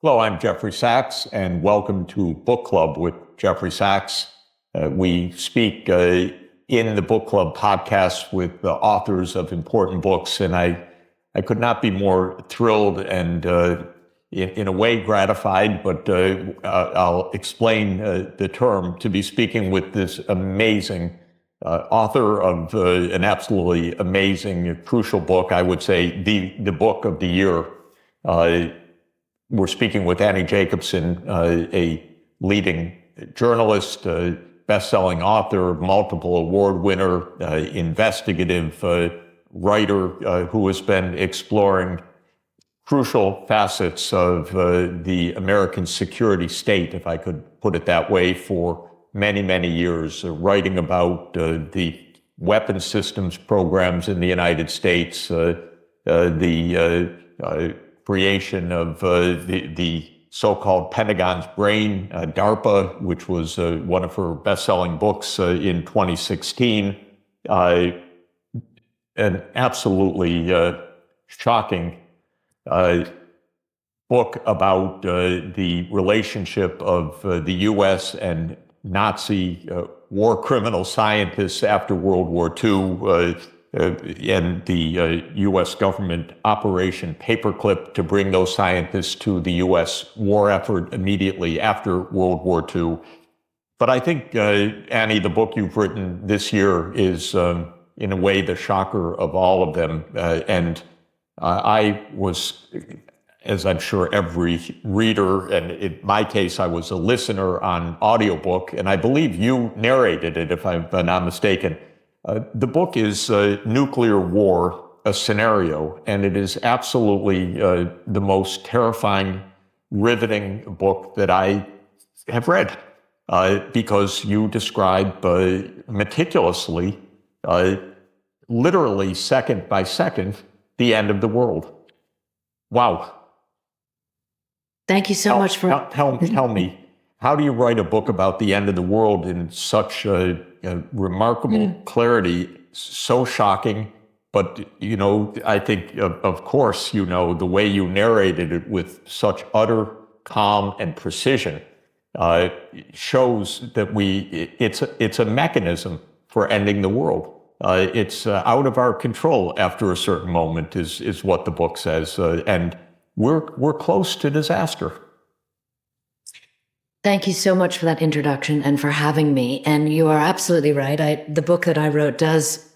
Hello, I'm Jeffrey Sachs, and welcome to Book Club with Jeffrey Sachs. We speak in the Book Club podcast with the authors of important books, and I could not be more thrilled and in a way gratified, but I'll explain the term, to be speaking with this amazing author of an absolutely amazing, crucial book, I would say the book of the year. We're speaking with Annie Jacobson, a leading journalist, best-selling author, multiple award winner, investigative writer who has been exploring crucial facets of the American security state, if I could put it that way, for many, many years, writing about the weapons systems programs in the United States, the creation of the so-called Pentagon's brain, DARPA, which was one of her best-selling books in 2016. An absolutely shocking book about the relationship of the U.S. and Nazi war criminal scientists after World War II, and the U.S. government Operation Paperclip to bring those scientists to the U.S. war effort immediately after World War II. But I think, Annie, the book you've written this year is, in a way, the shocker of all of them. And I was, as I'm sure every reader, and in my case, I was a listener on audiobook, and I believe you narrated it, if I'm not mistaken. The book is Nuclear War, a Scenario, and it is absolutely the most terrifying, riveting book that I have read, because you describe meticulously, literally second by second, the end of the world. Wow. Thank you so much for... Tell me, how do you write a book about the end of the world in such remarkable clarity, so shocking, but, I think, of course, the way you narrated it with such utter calm and precision shows that it's a mechanism for ending the world. It's out of our control after a certain moment is what the book says, and we're close to disaster. Thank you so much for that introduction and for having me. And you are absolutely right. The book that I wrote does,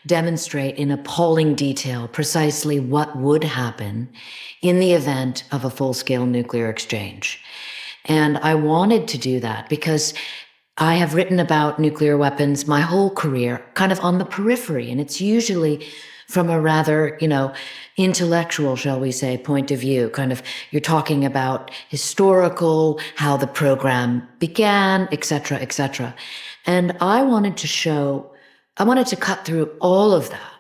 demonstrate in appalling detail precisely what would happen in the event of a full-scale nuclear exchange. And I wanted to do that because I have written about nuclear weapons my whole career, kind of on the periphery, and it's usually from a rather, intellectual, shall we say, point of view. Kind of, you're talking about historical, how the program began, et cetera, et cetera. And I wanted to cut through all of that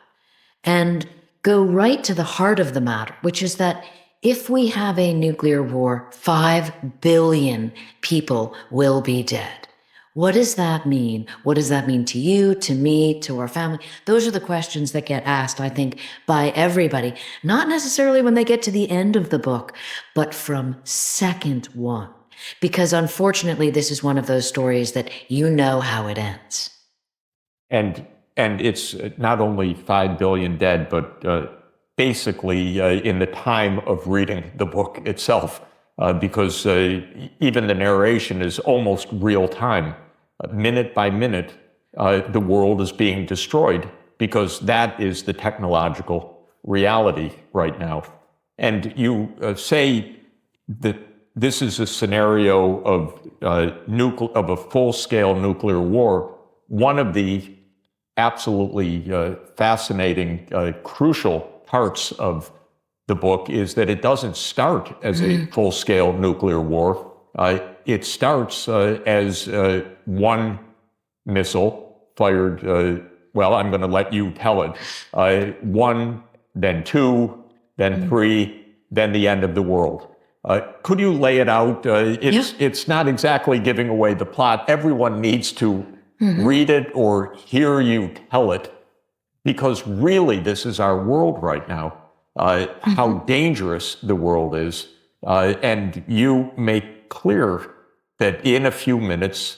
and go right to the heart of the matter, which is that if we have a nuclear war, 5 billion people will be dead. What does that mean? What does that mean to you, to me, to our family? Those are the questions that get asked, I think, by everybody. Not necessarily when they get to the end of the book, but from second one. Because unfortunately, this is one of those stories that you know how it ends. And it's not only 5 billion dead, but basically in the time of reading the book itself, because even the narration is almost real time. Minute by minute, the world is being destroyed because that is the technological reality right now. And you say that this is a scenario of a full-scale nuclear war. One of the absolutely fascinating, crucial parts of the book is that it doesn't start as a full-scale nuclear war. It starts as one missile fired, I'm going to let you tell it, one, then two, then three, then the end of the world. Could you lay it out? It's not exactly giving away the plot. Everyone needs to read it or hear you tell it, because really this is our world right now. How dangerous the world is, And you make clear that in a few minutes,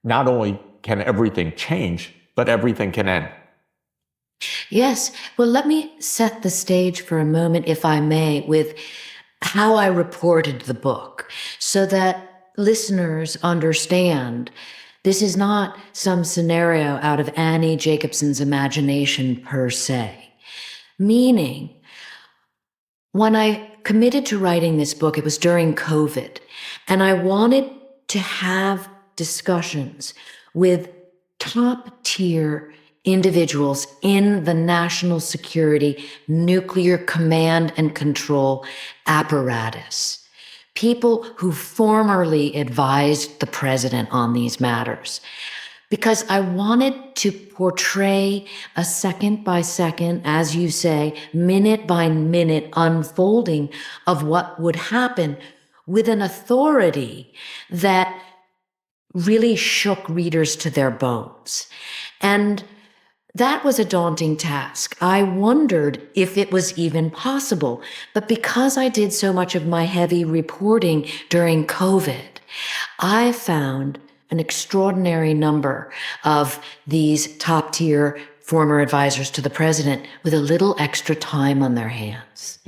not only can everything change, but everything can end. Yes. Well, let me set the stage for a moment, if I may, with how I reported the book so that listeners understand this is not some scenario out of Annie Jacobson's imagination per se. Meaning, when I committed to writing this book, it was during COVID, and I wanted to have discussions with top tier individuals in the national security nuclear command and control apparatus. People who formerly advised the president on these matters. Because I wanted to portray a second by second, as you say, minute by minute unfolding of what would happen with an authority that really shook readers to their bones. And that was a daunting task. I wondered if it was even possible. But because I did so much of my heavy reporting during COVID, I found an extraordinary number of these top tier former advisors to the president with a little extra time on their hands.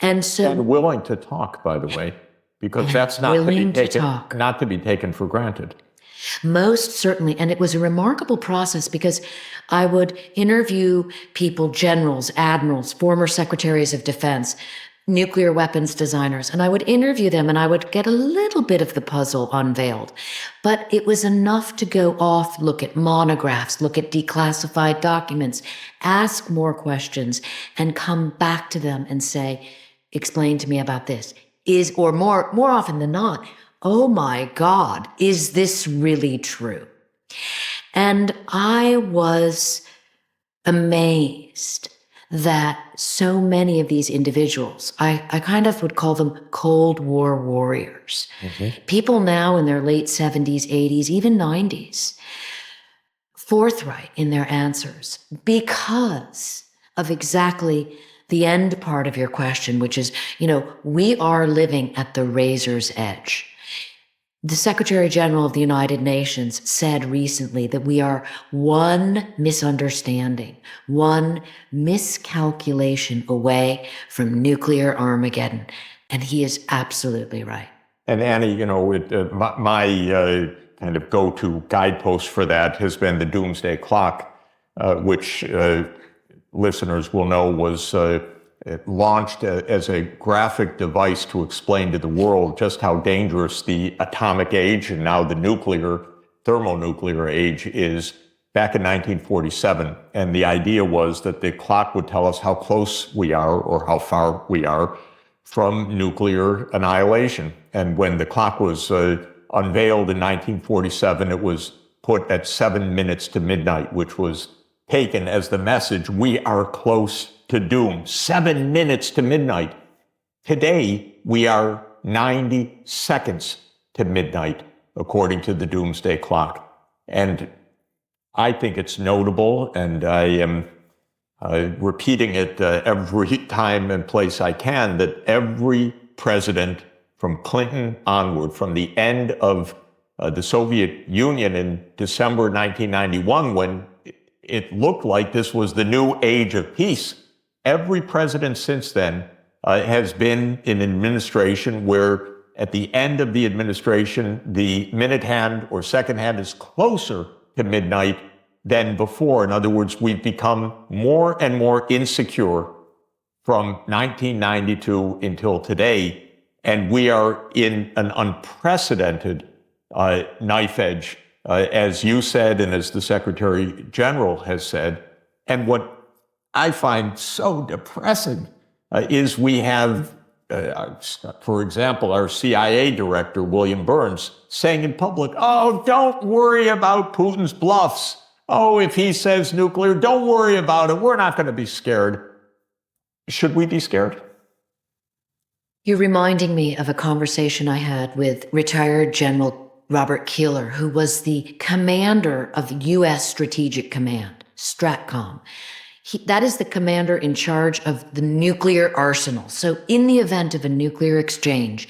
And so, And willing to talk, by the way, because that's not to be taken for granted. Most certainly. And it was a remarkable process because I would interview people, generals, admirals, former secretaries of defense, nuclear weapons designers, and I would interview them and I would get a little bit of the puzzle unveiled. But it was enough to go off, look at monographs, look at declassified documents, ask more questions, and come back to them and say, explain to me about this. Or more often than not, oh my God, is this really true? And I was amazed that so many of these individuals, I kind of would call them Cold War warriors, people now in their late 70s, 80s, even 90s, forthright in their answers because of exactly the end part of your question, which is, we are living at the razor's edge. The Secretary General of the United Nations said recently that we are one misunderstanding, one miscalculation away from nuclear Armageddon. And he is absolutely right. And Annie, my kind of go-to guidepost for that has been the Doomsday Clock, which listeners will know was launched as a graphic device to explain to the world just how dangerous the atomic age and now the thermonuclear age is back in 1947. And the idea was that the clock would tell us how close we are or how far we are from nuclear annihilation. And when the clock was unveiled in 1947, it was put at 7 minutes to midnight, which was taken as the message, we are close to doom. 7 minutes to midnight. Today, we are 90 seconds to midnight, according to the Doomsday Clock. And I think it's notable, and I am repeating it every time and place I can, that every president from Clinton onward, from the end of the Soviet Union in December 1991, when it looked like this was the new age of peace, every president since then has been in an administration where at the end of the administration, the minute hand or second hand is closer to midnight than before. In other words, we've become more and more insecure from 1992 until today, and we are in an unprecedented knife edge, as you said and as the Secretary General has said. And what I find so depressing is we have, for example, our CIA director, William Burns, saying in public, oh, don't worry about Putin's bluffs. Oh, if he says nuclear, don't worry about it. We're not going to be scared. Should we be scared? You're reminding me of a conversation I had with retired General Robert Keeler, who was the commander of U.S. Strategic Command, STRATCOM. That is the commander in charge of the nuclear arsenal. So in the event of a nuclear exchange,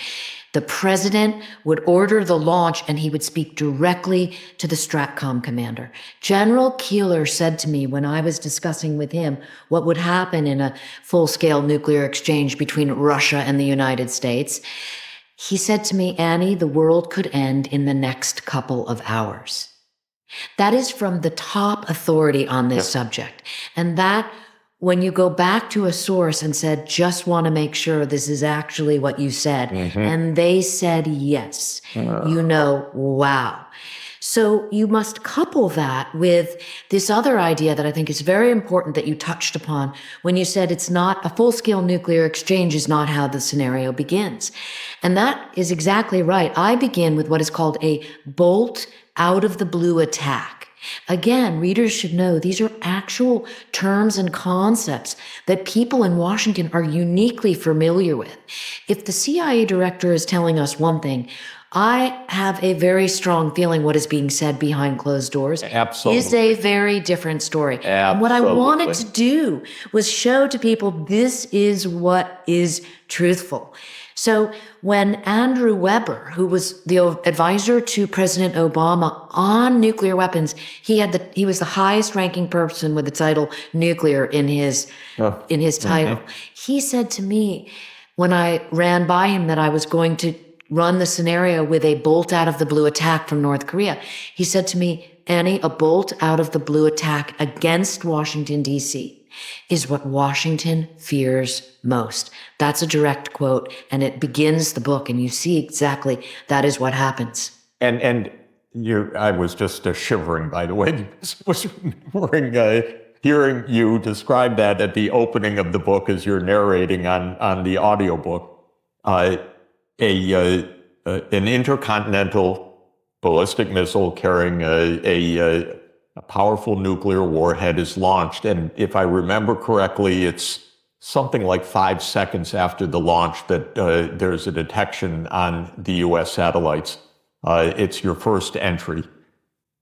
the president would order the launch and he would speak directly to the STRATCOM commander. General Keeler said to me when I was discussing with him what would happen in a full-scale nuclear exchange between Russia and the United States, he said to me, Annie, the world could end in the next couple of hours. That is from the top authority on this subject. And that, when you go back to a source and said, just want to make sure this is actually what you said, and they said yes, you know, wow. So you must couple that with this other idea that I think is very important that you touched upon when you said it's not a full-scale nuclear exchange is not how the scenario begins. And that is exactly right. I begin with what is called a bolt out of the blue attack. Again, readers should know these are actual terms and concepts that people in Washington are uniquely familiar with. If the CIA director is telling us one thing, I have a very strong feeling what is being said behind closed doors is a very different story. And what I wanted to do was show to people this is what is truthful. So when Andrew Weber, who was the advisor to President Obama on nuclear weapons, he was the highest ranking person with the title nuclear in his title. He said to me when I ran by him that I was going to run the scenario with a bolt out of the blue attack from North Korea. He said to me, Annie, a bolt out of the blue attack against Washington, D.C. is what Washington fears most. That's a direct quote, and it begins the book, and you see exactly that is what happens. And I was just shivering, by the way, because I was remembering hearing you describe that at the opening of the book as you're narrating on the audiobook. An intercontinental ballistic missile carrying a powerful nuclear warhead is launched. And if I remember correctly, it's something like 5 seconds after the launch that there's a detection on the U.S. satellites. It's your first entry.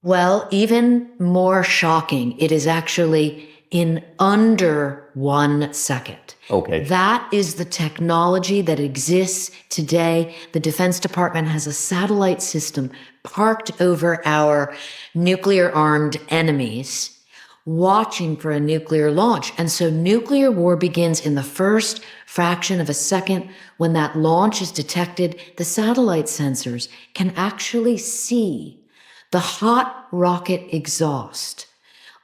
Well, even more shocking, it is actually in under 1 second. Okay. That is the technology that exists today. The Defense Department has a satellite system parked over our nuclear-armed enemies, watching for a nuclear launch. And so nuclear war begins in the first fraction of a second. When that launch is detected, the satellite sensors can actually see the hot rocket exhaust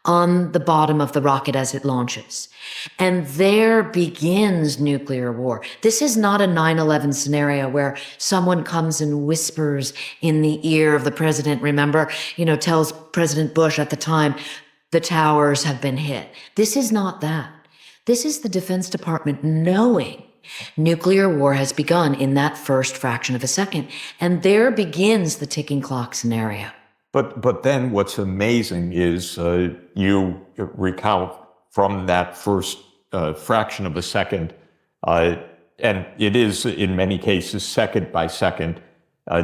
on the bottom of the rocket as it launches. And there begins nuclear war. This is not a 9/11 scenario where someone comes and whispers in the ear of the president, remember, tells President Bush at the time, the towers have been hit. This is not that. This is the Defense Department knowing nuclear war has begun in that first fraction of a second. And there begins the ticking clock scenario. But then what's amazing is you recount from that first fraction of a second, and it is in many cases second by second,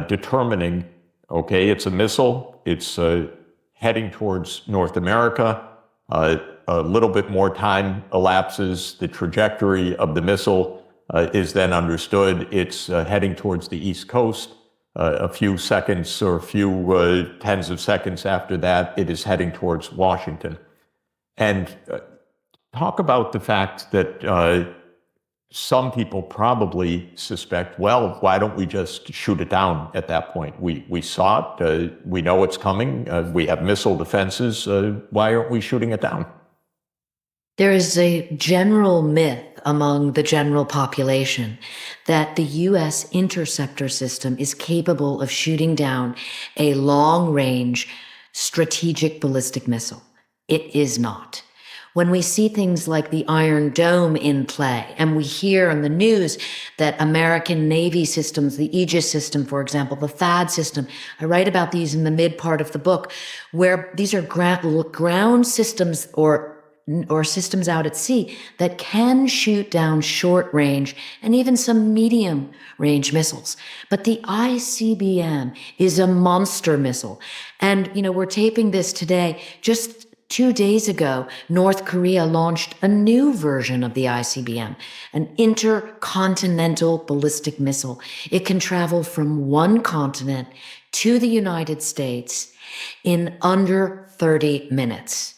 determining, okay, it's a missile, it's heading towards North America, a little bit more time elapses, the trajectory of the missile is then understood, it's heading towards the East Coast. A few seconds or a few tens of seconds after that, it is heading towards Washington. And talk about the fact that some people probably suspect, well, why don't we just shoot it down at that point? We saw it, we know it's coming, we have missile defenses, why aren't we shooting it down? There is a general myth among the general population that the U.S. interceptor system is capable of shooting down a long-range strategic ballistic missile. It is not. When we see things like the Iron Dome in play, and we hear on the news that American Navy systems, the Aegis system, for example, the THAAD system, I write about these in the mid part of the book, where these are ground systems or systems out at sea that can shoot down short range and even some medium range missiles. But the ICBM is a monster missile. And, we're taping this today. Just 2 days ago, North Korea launched a new version of the ICBM, an intercontinental ballistic missile. It can travel from one continent to the United States in under 30 minutes.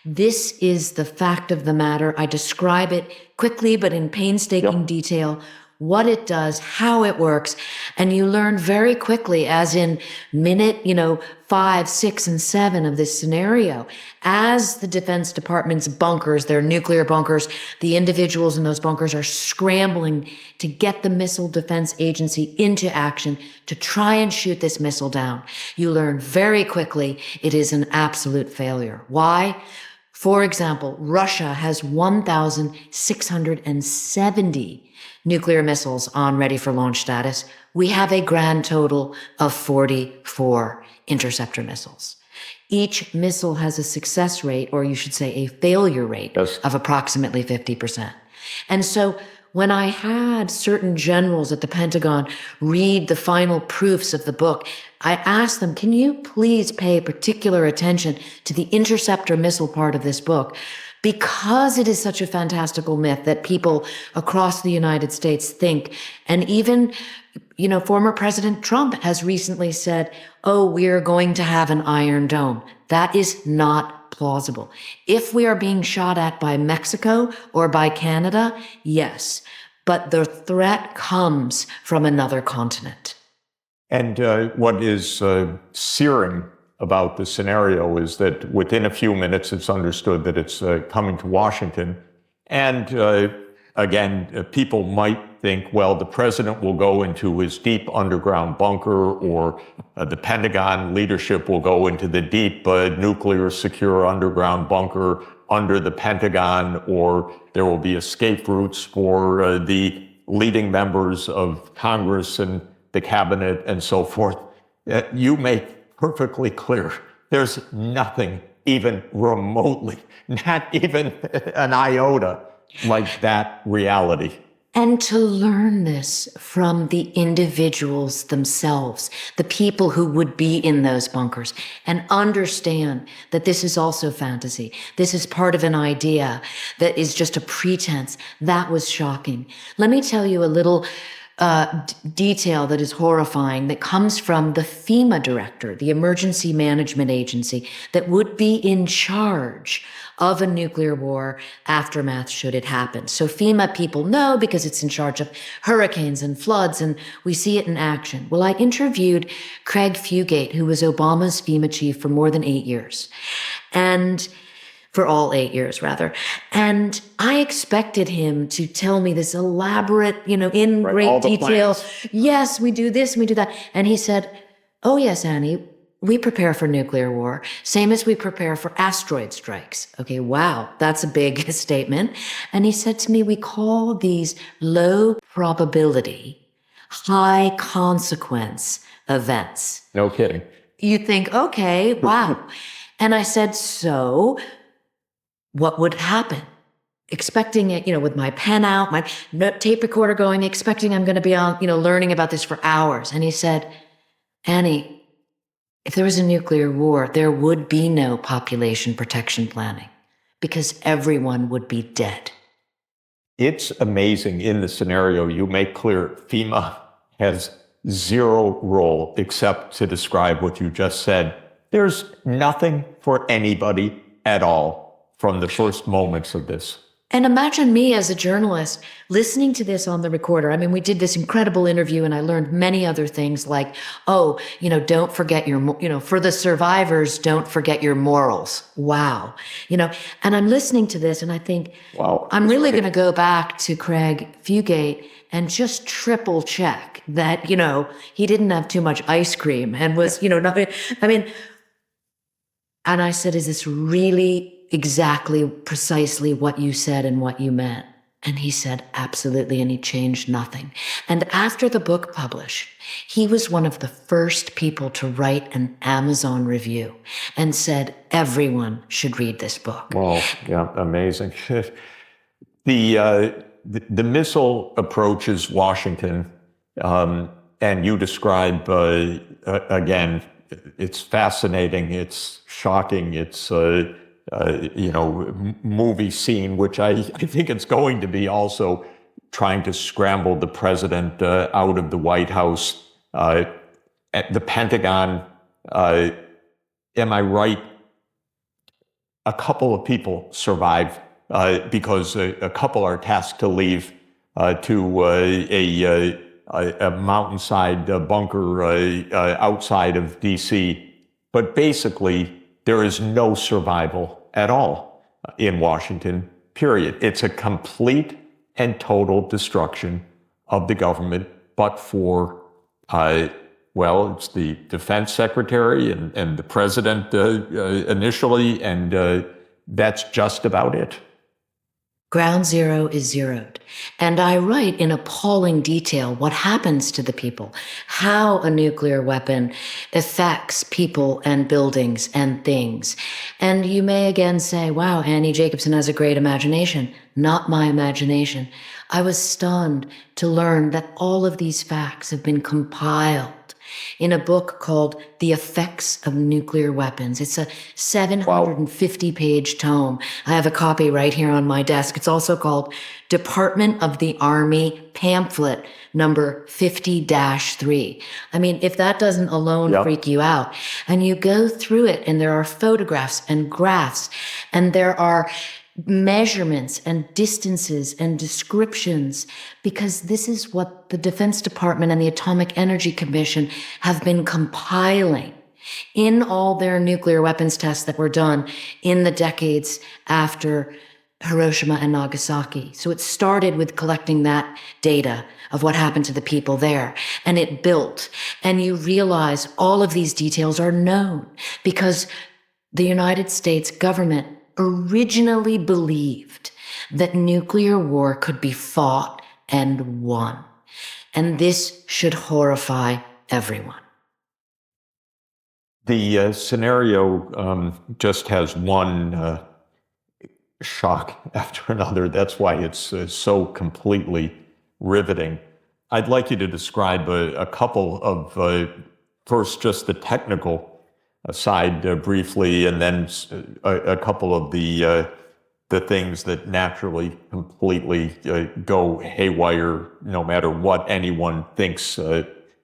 This is the fact of the matter. I describe it quickly, but in painstaking detail, what it does, how it works. And you learn very quickly, as in minute, 5, 6, and 7 of this scenario, as the Defense Department's bunkers, their nuclear bunkers, the individuals in those bunkers are scrambling to get the Missile Defense Agency into action to try and shoot this missile down. You learn very quickly it is an absolute failure. Why? For example, Russia has 1,670 nuclear missiles on ready for launch status. We have a grand total of 44 interceptor missiles. Each missile has a success rate, or you should say a failure rate, of approximately 50%. And so when I had certain generals at the Pentagon read the final proofs of the book, I asked them, can you please pay particular attention to the interceptor missile part of this book? Because it is such a fantastical myth that people across the United States think, and even, former President Trump has recently said, oh, we are going to have an Iron Dome. That is not plausible. If we are being shot at by Mexico or by Canada, yes, but the threat comes from another continent. And what is searing about the scenario is that within a few minutes, it's understood that it's coming to Washington. And again, people might think, well, the president will go into his deep underground bunker, or the Pentagon leadership will go into the deep nuclear secure underground bunker under the Pentagon, or there will be escape routes for the leading members of Congress and the cabinet and so forth. You make perfectly clear there's nothing even remotely, not even an iota, like that reality. And to learn this from the individuals themselves, the people who would be in those bunkers, and understand that this is also fantasy. This is part of an idea that is just a pretense. That was shocking. Let me tell you a little detail that is horrifying that comes from the FEMA director, the emergency management agency that would be in charge of a nuclear war aftermath should it happen. So FEMA people know because it's in charge of hurricanes and floods, and we see it in action. Well, I interviewed Craig Fugate, who was Obama's FEMA chief for more than 8 years. And for all 8 years, rather. And I expected him to tell me this elaborate, in great detail. Plans. Yes, we do this, and we do that. And he said, oh, yes, Annie, we prepare for nuclear war, same as we prepare for asteroid strikes. Okay, wow, that's a big statement. And he said to me, we call these low probability, high consequence events. No kidding. You think, okay, wow. And I said, so what would happen? Expecting it, with my pen out, my tape recorder going, expecting I'm going to be on, learning about this for hours. And he said, Annie, if there was a nuclear war, there would be no population protection planning because everyone would be dead. It's amazing in the scenario you make clear FEMA has zero role except to describe what you just said. There's nothing for anybody at all from the first moments of this. And imagine me as a journalist listening to this on the recorder. I mean, we did this incredible interview and I learned many other things like, don't forget your, for the survivors, don't forget your morals. Wow. And I'm listening to this and I think, wow, I'm really going to go back to Craig Fugate and just triple check that, he didn't have too much ice cream and was, nothing. And I said, is this really exactly precisely what you said and what you meant? And he said, absolutely. And he changed nothing. And after the book published, he was one of the first people to write an Amazon review and said, everyone should read this book. Well, yeah, amazing. The missile approaches Washington, and you describe, again, it's fascinating, it's shocking, it's movie scene, which I think it's going to be also trying to scramble the president out of the White House. At the Pentagon, am I right? A couple of people survive because a couple are tasked to leave to a mountainside bunker outside of D.C. But basically, there is no survival at all in Washington, period. It's a complete and total destruction of the government, but for, it's the defense secretary and the president initially, and that's just about it. Ground zero is zeroed. And I write in appalling detail what happens to the people, how a nuclear weapon affects people and buildings and things. And you may again say, wow, Annie Jacobsen has a great imagination. Not my imagination. I was stunned to learn that all of these facts have been compiled in a book called The Effects of Nuclear Weapons. It's a 750-page tome. I have a copy right here on my desk. It's also called Department of the Army Pamphlet number 50-3. I mean, if that doesn't alone freak you out, and you go through it, and there are photographs and graphs, and there are measurements and distances and descriptions, because this is what the Defense Department and the Atomic Energy Commission have been compiling in all their nuclear weapons tests that were done in the decades after Hiroshima and Nagasaki. So it started with collecting that data of what happened to the people there, and it built. And you realize all of these details are known because the United States government originally believed that nuclear war could be fought and won. And this should horrify everyone. The scenario just has one shock after another. That's why it's so completely riveting. I'd like you to describe a couple of, first, just the technical side briefly, and then a couple of the things that naturally completely go haywire no matter what anyone thinks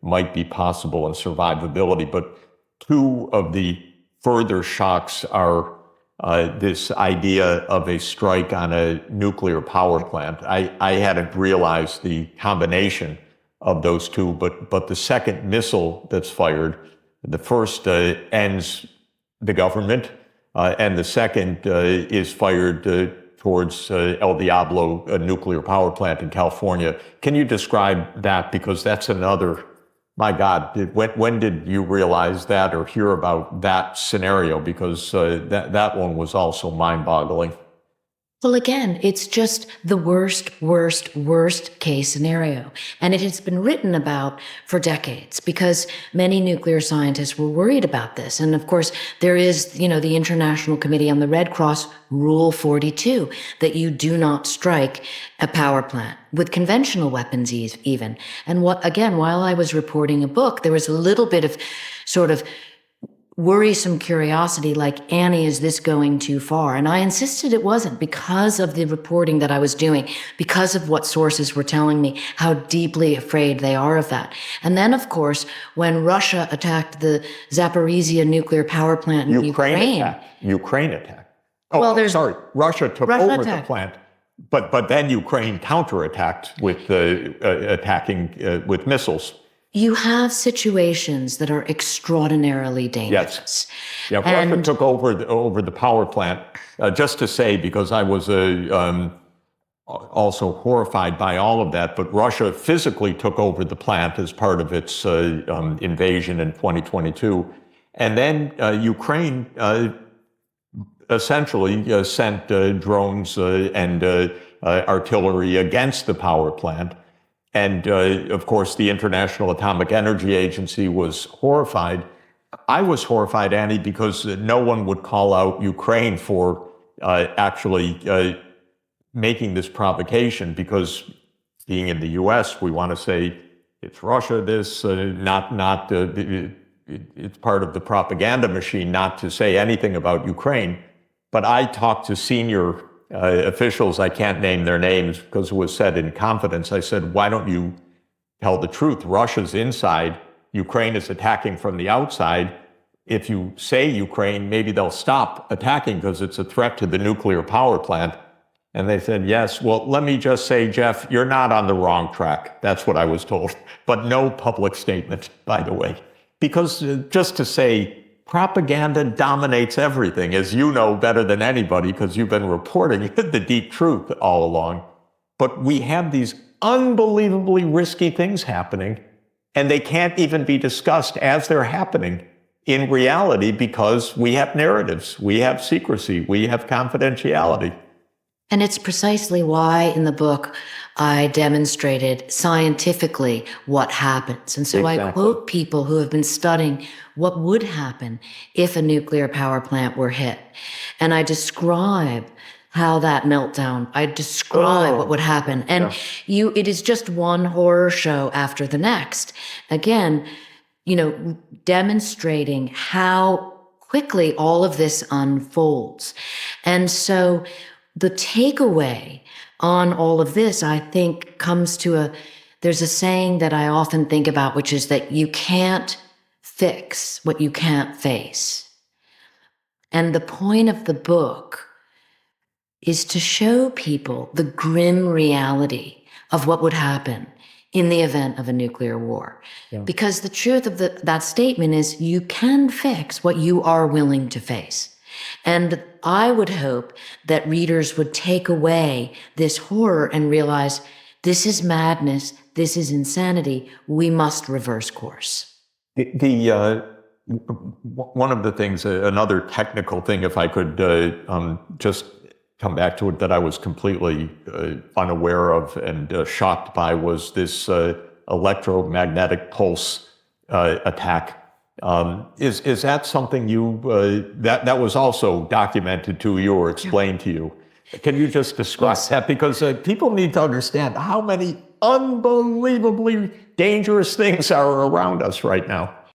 might be possible in survivability. But two of the further shocks are this idea of a strike on a nuclear power plant. I hadn't realized the combination of those two, but the second missile that's fired, the first ends the government, and the second is fired towards El Diablo, a nuclear power plant in California. Can you describe that? Because that's another, my God, when did you realize that or hear about that scenario? Because that one was also mind-boggling. Well, again, it's just the worst case scenario. And it has been written about for decades because many nuclear scientists were worried about this. And of course, there is, the International Committee on the Red Cross Rule 42, that you do not strike a power plant with conventional weapons even. And while I was reporting a book, there was a little bit of sort of worrisome curiosity, like, Annie, is this going too far? And I insisted it wasn't, because of the reporting that I was doing, because of what sources were telling me, how deeply afraid they are of that. And then, of course, when Russia attacked the Zaporizhia nuclear power plant in Ukraine attacked. Russia took over the plant, but then Ukraine counterattacked with attacking with missiles. You have situations that are extraordinarily dangerous. Yes. Yeah, Russia took over the power plant. Just to say, because I was also horrified by all of that, but Russia physically took over the plant as part of its invasion in 2022. And then Ukraine essentially sent drones and artillery against the power plant. And of course, the International Atomic Energy Agency was horrified. I was horrified, Annie, because no one would call out Ukraine for actually making this provocation, because being in the U.S., we want to say it's Russia, this, it's part of the propaganda machine not to say anything about Ukraine. But I talked to senior officials. I can't name their names because it was said in confidence. I said, why don't you tell the truth? Russia's inside. Ukraine is attacking from the outside. If you say Ukraine, maybe they'll stop attacking because it's a threat to the nuclear power plant. And they said, yes. Well, let me just say, Jeff, you're not on the wrong track. That's what I was told. But no public statement, by the way. Because just to say, propaganda dominates everything, as you know better than anybody, because you've been reporting the deep truth all along. But we have these unbelievably risky things happening, and they can't even be discussed as they're happening in reality because we have narratives, we have secrecy, we have confidentiality. And it's precisely why in the book I demonstrated scientifically what happens. And so Exactly. I quote people who have been studying what would happen if a nuclear power plant were hit. And I describe how that meltdown, I describe what would happen. And it is just one horror show after the next. Again, demonstrating how quickly all of this unfolds. And so the takeaway on all of this, I think, comes to there's a saying that I often think about, which is that you can't fix what you can't face. And the point of the book is to show people the grim reality of what would happen in the event of a nuclear war. Yeah. Because the truth of that statement is you can fix what you are willing to face. And I would hope that readers would take away this horror and realize this is madness, this is insanity, we must reverse course. One of the things, another technical thing, if I could just come back to it, that I was completely unaware of and shocked by was this electromagnetic pulse attack. Is that something that was also documented to you or explained to you? Can you just describe that? Because people need to understand how many unbelievably dangerous things are around us right now.